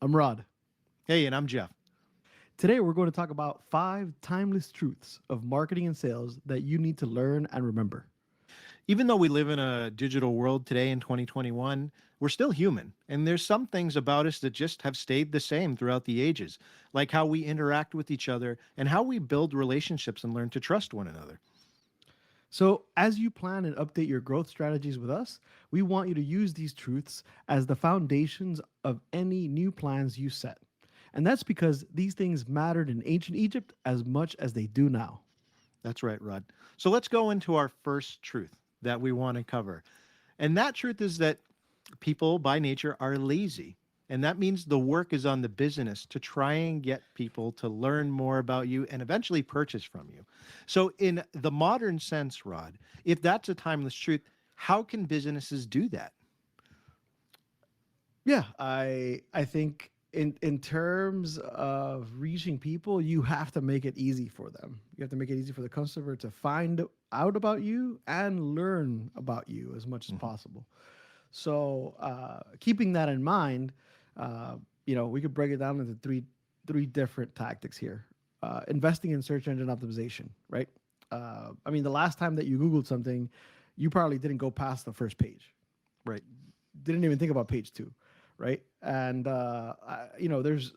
I'm Rod. Hey, and I'm Jeff. Today, we're going to talk about 5 timeless truths of marketing and sales that you need to learn and remember. Even though we live in a digital world today in 2021, we're still human. And there's some things about us that just have stayed the same throughout the ages, like how we interact with each other and how we build relationships and learn to trust one another. So, as you plan and update your growth strategies with us, we want you to use these truths as the foundations of any new plans you set. And that's because these things mattered in ancient Egypt as much as they do now. That's right, Rod. So let's go into our first truth that we want to cover. And that truth is that people by nature are lazy. And that means the work is on the business to try and get people to learn more about you and eventually purchase from you. So, in the modern sense, Rod, if that's a timeless truth, how can businesses do that? Yeah, I think in terms of reaching people, you have to make it easy for them. You have to make it easy for the customer to find out about you and learn about you as much as Mhm. possible. So, keeping that in mind, we could break it down into three different tactics here. Investing in search engine optimization, right? The last time that you Googled something, you probably didn't go past the first page, Right. didn't even think about page two, right? And there's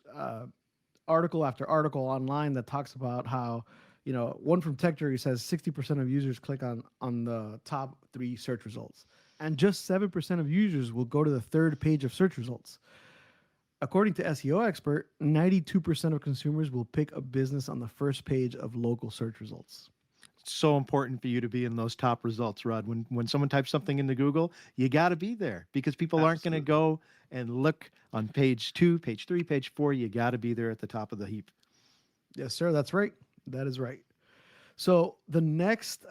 article after article online that talks about how, one from TechJury says 60% of users click on the top three search results, and just 7% of users will go to the third page of search results. According to SEO expert, 92% of consumers will pick a business on the first page of local search results. It's so important for you to be in those top results, Rod. When someone types something into Google, you got to be there because people aren't going to Absolutely. go and look on page two, page three, page four. You got to be there at the top of the heap. Yes, sir. That's right. That is right. So the next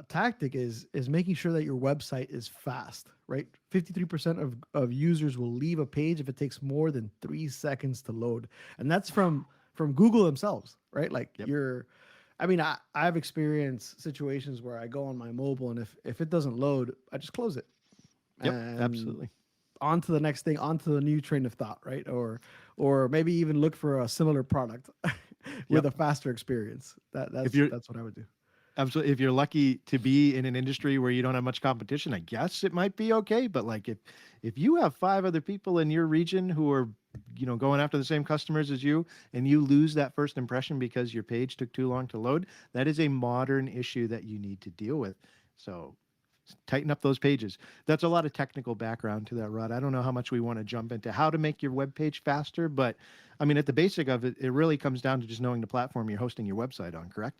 tactic is making sure that your website is fast, right? 53% of users will leave a page if it takes more than 3 seconds to load. And that's from Google themselves, right? Like Yep. I've experienced situations where I go on my mobile and if it doesn't load, I just close it Yep. and Absolutely. on to the next thing, on to the new train of thought, right? Or maybe even look for a similar product with Yep. a faster experience. That If that's you're that's what I would do. Absolutely. If you're lucky to be in an industry where you don't have much competition, I guess it might be okay. But like if you have five other people in your region who are, going after the same customers as you, and you lose that first impression because your page took too long to load, that is a modern issue that you need to deal with. So tighten up those pages. That's a lot of technical background to that, Rod. I don't know how much we want to jump into how to make your web page faster, but I mean, at the basic of it, it really comes down to just knowing the platform you're hosting your website on, correct?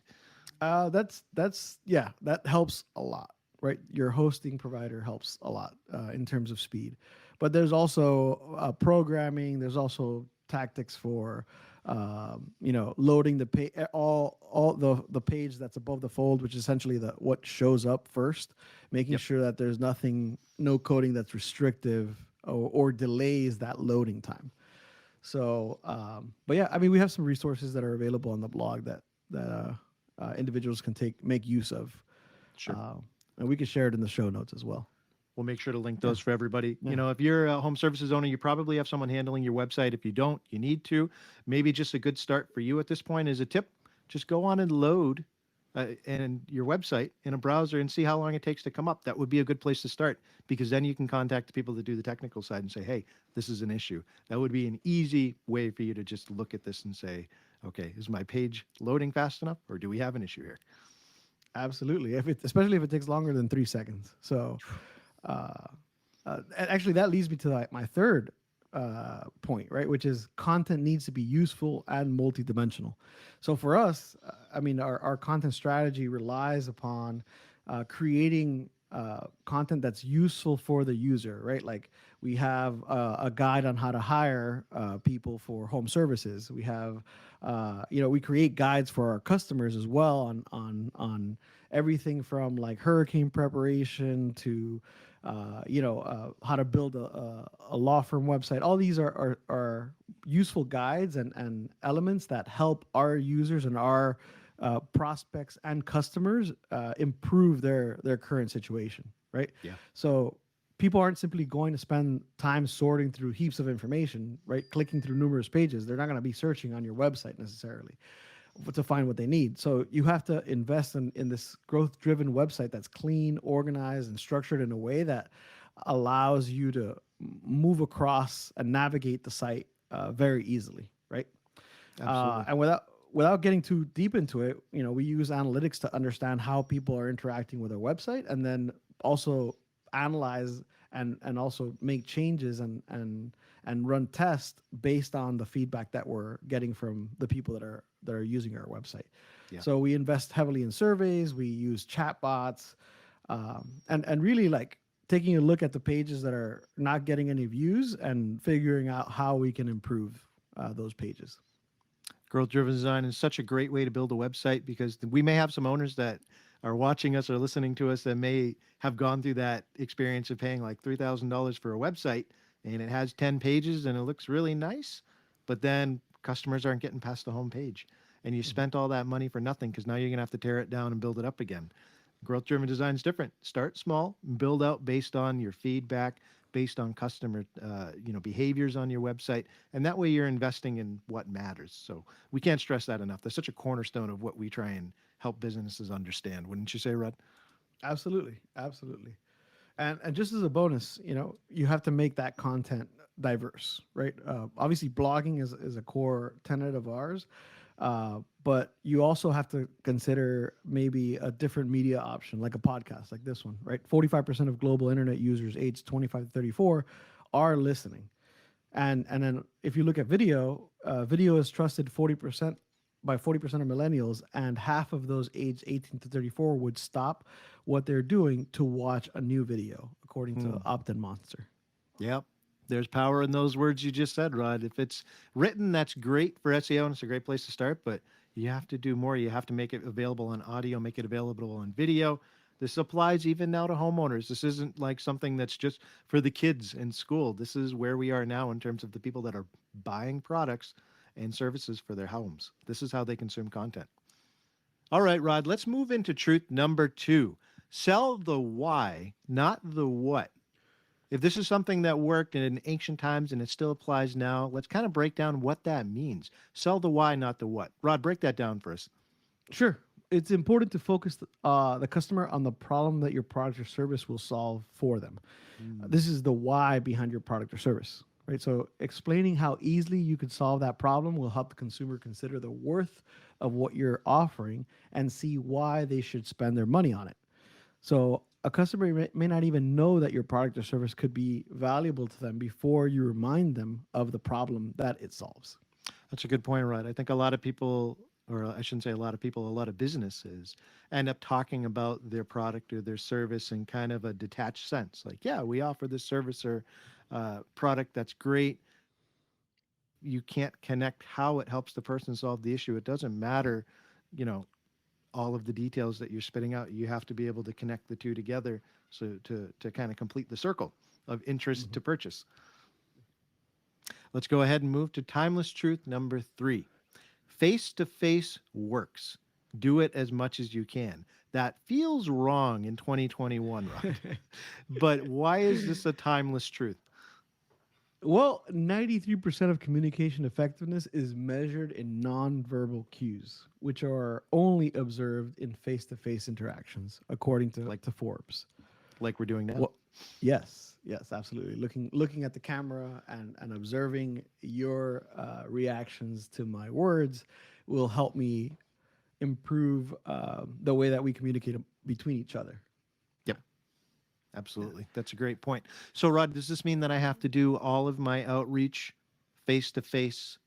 That's yeah, that helps a lot, right? Your hosting provider helps a lot in terms of speed, but there's also programming. There's also tactics for loading the page, all the page that's above the fold, which is essentially the what shows up first, making Yep. sure that there's no coding that's restrictive or delays that loading time. So, but yeah, we have some resources that are available on the blog that individuals can make use of, Sure. uh, and we can share it in the show notes as well. We'll make sure to link Yeah, those for everybody. yeah, If you're a home services owner, you probably have someone handling your website. If you don't, you need to. Maybe just a good start for you at this point is a tip. Just go on and load and your website in a browser and see how long it takes to come up. That would be a good place to start because then you can contact the people that do the technical side and say, hey, this is an issue. That would be an easy way for you to just look at this and say, okay, is my page loading fast enough or do we have an issue here? absolutely. Especially if it takes longer than 3 seconds. So, uh, and actually, that leads me to my third point, right? Which is content needs to be useful and multidimensional. So for us, our content strategy relies upon creating content that's useful for the user, right? Like we have a guide on how to hire people for home services. We have, we create guides for our customers as well on everything from like hurricane preparation to how to build a law firm website. All these are useful guides and elements that help our users and our prospects and customers improve their current situation, right? Yeah. So people aren't simply going to spend time sorting through heaps of information, right? Clicking through numerous pages. They're not going to be searching on your website necessarily to find what they need. So you have to invest in this growth driven website that's clean, organized, and structured in a way that allows you to move across and navigate the site very easily, right? Absolutely. And without getting too deep into it, we use analytics to understand how people are interacting with our website, and then also analyze and also make changes and run tests based on the feedback that we're getting from the people that are using our website. Yeah. So we invest heavily in surveys. We use chatbots, and really like taking a look at the pages that are not getting any views and figuring out how we can improve those pages. Growth driven design is such a great way to build a website because we may have some owners that are watching us or listening to us that may have gone through that experience of paying like $3,000 for a website and it has 10 pages and it looks really nice, but then customers aren't getting past the home page. And you spent all that money for nothing because now you're going to have to tear it down and build it up again. Growth driven design is different. Start small, build out based on your feedback, based on customer behaviors on your website, and that way you're investing in what matters. So we can't stress that enough. That's such a cornerstone of what we try and help businesses understand, wouldn't you say, Rod? Absolutely, absolutely. And just as a bonus, you have to make that content diverse, right? Obviously, blogging is a core tenet of ours, but you also have to consider maybe a different media option, like a podcast, like this one, right? 45% of global internet users aged 25 to 34 are listening. And then if you look at video, video is trusted 40% by 40% of millennials, and half of those aged 18 to 34 would stop what they're doing to watch a new video, according to Opt-in Monster. Yep. There's power in those words you just said, Rod. If it's written, that's great for SEO and it's a great place to start, but you have to do more. You have to make it available on audio, make it available on video. This applies even now to homeowners. This isn't like something that's just for the kids in school. This is where we are now in terms of the people that are buying products and services for their homes. This is how they consume content. All right, Rod, let's move into truth number 2. Sell the why, not the what. If this is something that worked in ancient times and it still applies now, let's kind of break down what that means. Sell the why, not the what. Rod, break that down for us. Sure. It's important to focus the customer on the problem that your product or service will solve for them. This is the why behind your product or service, right? So explaining how easily you could solve that problem will help the consumer consider the worth of what you're offering and see why they should spend their money on it. So a customer may not even know that your product or service could be valuable to them before you remind them of the problem that it solves. That's a good point, Rod. I think a lot of people, or I shouldn't say a lot of people, a lot of businesses end up talking about their product or their service in kind of a detached sense. Like, yeah, we offer this service or product that's great. You can't connect how it helps the person solve the issue. It doesn't matter, you know, all of the details that you're spitting out. You have to be able to connect the two together so to kind of complete the circle of interest to purchase. Let's go ahead and move to timeless truth number 3. Face to face works. Do it as much as you can. That feels wrong in 2021, right? But why is this a timeless truth? Well, 93% of communication effectiveness is measured in nonverbal cues, which are only observed in face to face interactions, according to Forbes. Like we're doing now? Well, yes, absolutely. Looking at the camera and observing your reactions to my words will help me improve the way that we communicate between each other. Yep, absolutely. That's a great point. So, Rod, does this mean that I have to do all of my outreach face to face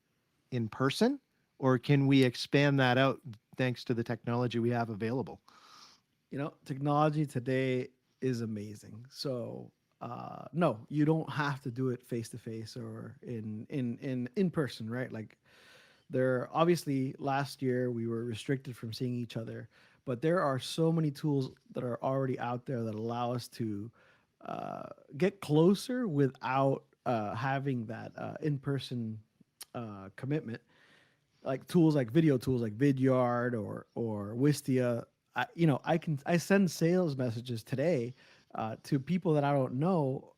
in person? Or can we expand that out thanks to the technology we have available? Technology today is amazing. So no, you don't have to do it face to face or in person, right? Like there obviously last year we were restricted from seeing each other, but there are so many tools that are already out there that allow us to get closer without having that in-person commitment, like tools like video tools like Vidyard or Wistia. I send sales messages today to people that I don't know,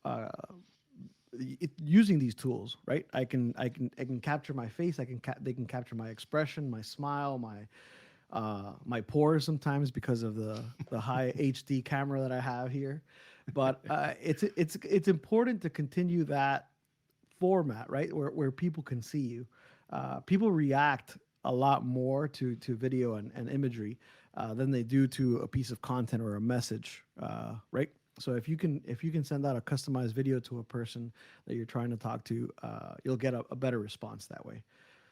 using these tools, right? I can capture my face. They can capture my expression, my smile, my pores sometimes because of the high HD camera that I have here. But it's important to continue that format, right? Where people can see you. People react a lot more to video and imagery than they do to a piece of content or a message, right? So if you can send out a customized video to a person that you're trying to talk to, you'll get a better response that way.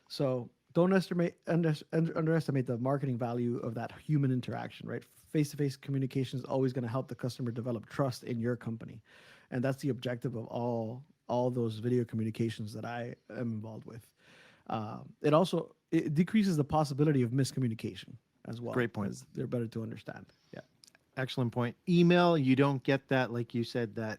So don't underestimate the marketing value of that human interaction, right? Face-to-face communication is always going to help the customer develop trust in your company, and that's the objective of all those video communications that I am involved with. It decreases the possibility of miscommunication as well, Great point. as they're better to understand. Yeah, Excellent point. Email, you don't get that, like you said, that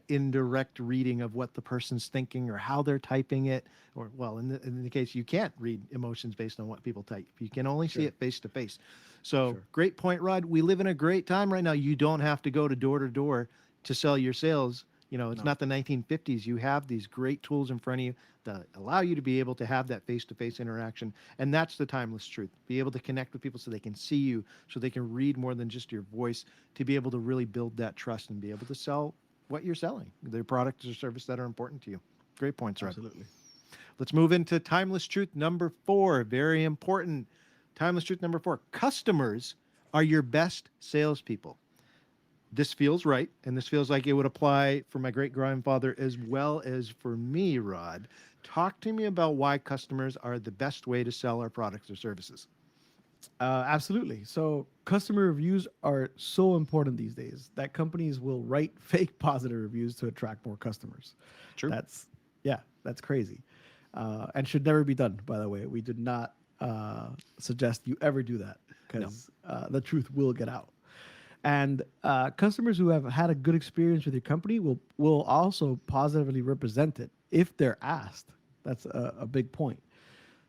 indirect reading of what the person's thinking or how they're typing it. Or, well, in the case, you can't read emotions based on what people type. You can only see sure, it face to face. So, sure. great point, Rod. We live in a great time right now. You don't have to go to door to sell your sales. You know, it's No, not the 1950s. You have these great tools in front of you that allow you to be able to have that face to face interaction. And that's the timeless truth. Be able to connect with people so they can see you, so they can read more than just your voice, to be able to really build that trust and be able to sell what you're selling, the products or service that are important to you. Great points, Rod. absolutely. Let's move into timeless truth number 4. Very important. Timeless truth number 4. Customers are your best salespeople. This feels right, and this feels like it would apply for my great grandfather as well as for me, Rod. Talk to me about why customers are the best way to sell our products or services. Absolutely. So customer reviews are so important these days that companies will write fake positive reviews to attract more customers. True. That's yeah, that's crazy, and should never be done. By the way, we did not suggest you ever do that No. because the truth will get out. And customers who have had a good experience with your company will also positively represent it if they're asked. That's a big point.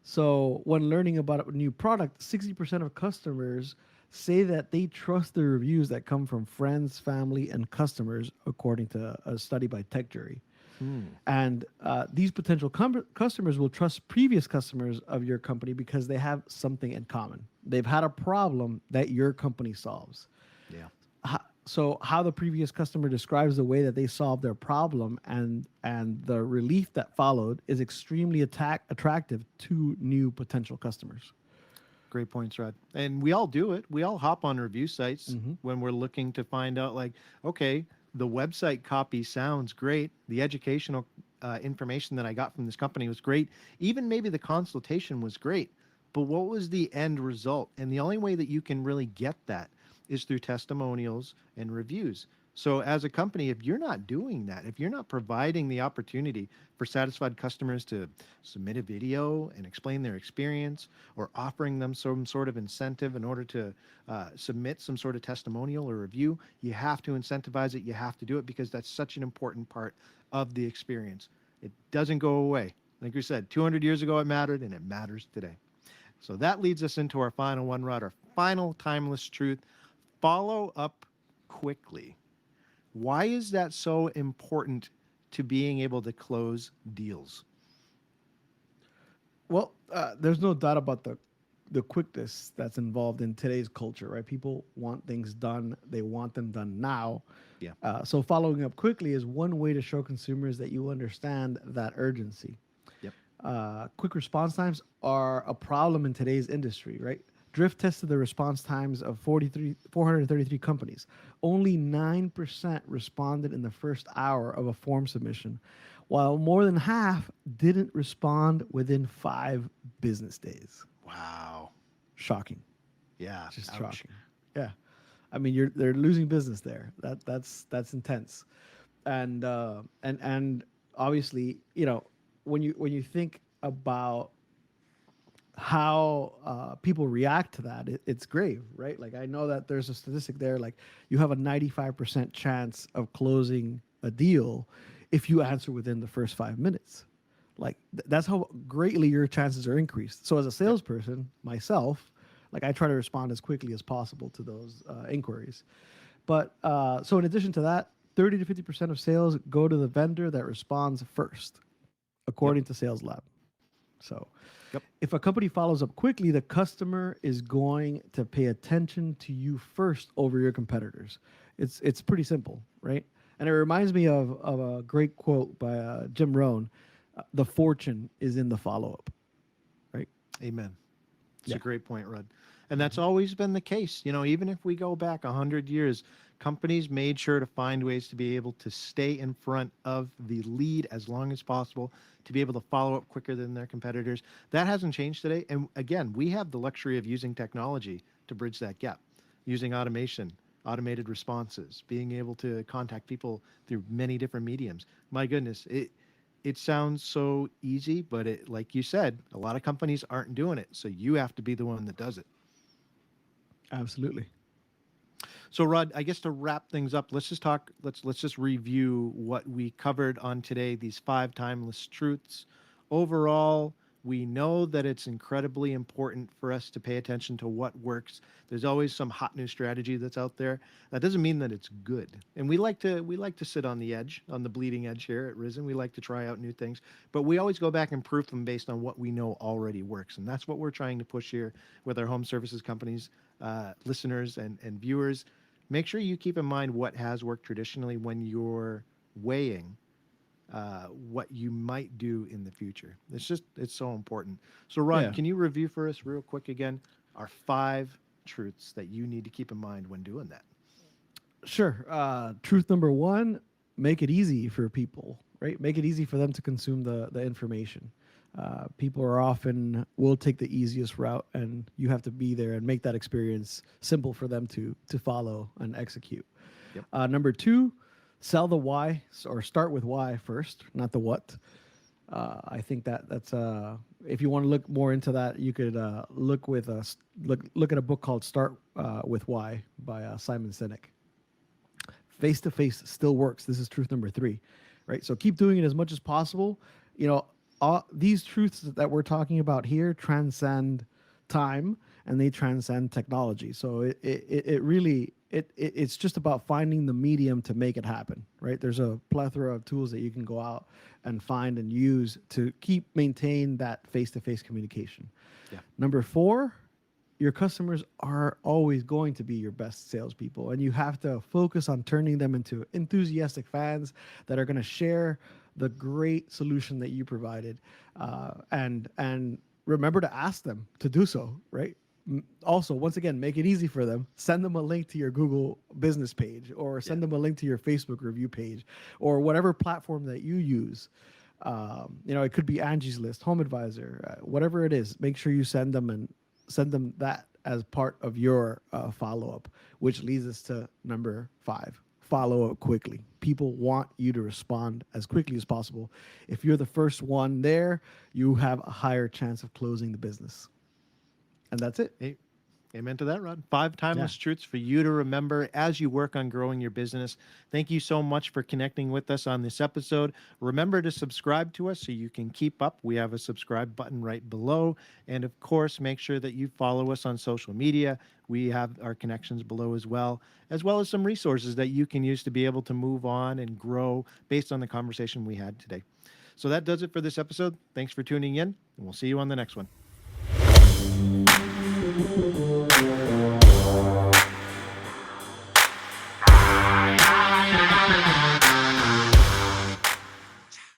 So when learning about a new product, 60% of customers say that they trust the reviews that come from friends, family, and customers, according to a study by TechJury. Hmm. And these potential customers will trust previous customers of your company because they have something in common. They've had a problem that your company solves. Yeah. So how the previous customer describes the way that they solved their problem and the relief that followed is extremely attractive to new potential customers. Great points, Rod. And we all do it. We all hop on review sites Hmm. when we're looking to find out, like, okay, the website copy sounds great. The educational information that I got from this company was great. Even maybe the consultation was great. But what was the end result? And the only way that you can really get that is through testimonials and reviews. So, as a company, if you're not doing that, if you're not providing the opportunity for satisfied customers to submit a video and explain their experience, or offering them some sort of incentive in order to submit some sort of testimonial or review, you have to incentivize it. You have to do it because that's such an important part of the experience. It doesn't go away. Like we said, 200 years ago it mattered, and it matters today. So that leads us into our final one, Rod, our final timeless truth. Follow up quickly. Why is that so important to being able to close deals? Well, there's no doubt about the quickness that's involved in today's culture, right? People want things done; they want them done now. Yeah. So following up quickly is one way to show consumers that you understand that urgency. Yep. Quick response times are a problem in today's industry, right? Drift tested the response times of 433 companies. Only 9% responded in the first hour of a form submission, while more than half didn't respond within 5 business days. Wow. Shocking. Yeah. Just Ouch. shocking. Yeah. I mean, they're losing business there. That's intense. And obviously, when you think about how people react to that, it's grave, right? Like I know that there's a statistic there, like you have a 95% chance of closing a deal if you answer within the first 5 minutes. Like that's how greatly your chances are increased. So as a Yep. salesperson, myself, like I try to respond as quickly as possible to those inquiries. But so in addition to that, 30 to 50% of sales go to the vendor that responds first, Yep. according to Sales Lab. So Yep. if a company follows up quickly, the customer is going to pay attention to you first over your competitors. It's pretty simple, right? And it reminds me of a great quote by Jim Rohn. The fortune is in the follow up, right? Amen. It's Yeah. a great point, Rudd. And that's always been the case. You know, even if we go back 100 years, companies made sure to find ways to be able to stay in front of the lead as long as possible, to be able to follow up quicker than their competitors. That hasn't changed today. And again, we have the luxury of using technology to bridge that gap, using automation, automated responses, being able to contact people through many different mediums. My goodness, it sounds so easy, but it, like you said, a lot of companies aren't doing it. So you have to be the one that does it. Absolutely. So Rod, I guess to wrap things up, let's just talk, let's just review what we covered on today, these 5 timeless truths. Overall, we know that it's incredibly important for us to pay attention to what works. There's always some hot new strategy that's out there. That doesn't mean that it's good. And we like to sit on the edge, on the bleeding edge here at Rizen. We like to try out new things, but we always go back and proof them based on what we know already works. And that's what we're trying to push here with our home services companies, listeners and viewers. Make sure you keep in mind what has worked traditionally when you're weighing what you might do in the future. It's so important. So, Rod, Yeah. can you review for us real quick again our 5 truths that you need to keep in mind when doing that? Sure. Truth number one, make it easy for people, right? Make it easy for them to consume the information. People are often will take the easiest route, and you have to be there and make that experience simple for them to follow and execute. Yep. Number two, sell the why or start with why first, not the what. I think that's if you want to look more into that, you could look at a book called Start with Why by Simon Sinek. Face to face still works. This is truth number three, right? So keep doing it as much as possible. You know, these truths that we're talking about here transcend time and they transcend technology. So it really it's just about finding the medium to make it happen, right? There's a plethora of tools that you can go out and find and use to maintain that face-to-face communication. Yeah. Number four, your customers are always going to be your best salespeople, and you have to focus on turning them into enthusiastic fans that are going to share the great solution that you provided, and remember to ask them to do so. Right. Also, once again, make it easy for them. Send them a link to your Google business page, or send them a link to your Facebook review page, or whatever platform that you use. It could be Angie's List, Home Advisor, whatever it is. Make sure you send them that as part of your follow-up, which leads us to number 5, follow up quickly. People want you to respond as quickly as possible. If you're the first one there, you have a higher chance of closing the business. And that's it. Hey, amen to that, Rod. 5 timeless truths for you to remember as you work on growing your business. Thank you so much for connecting with us on this episode. Remember to subscribe to us so you can keep up. We have a subscribe button right below. And of course, make sure that you follow us on social media. We have our connections below as well as some resources that you can use to be able to move on and grow based on the conversation we had today. So that does it for this episode. Thanks for tuning in, and we'll see you on the next one.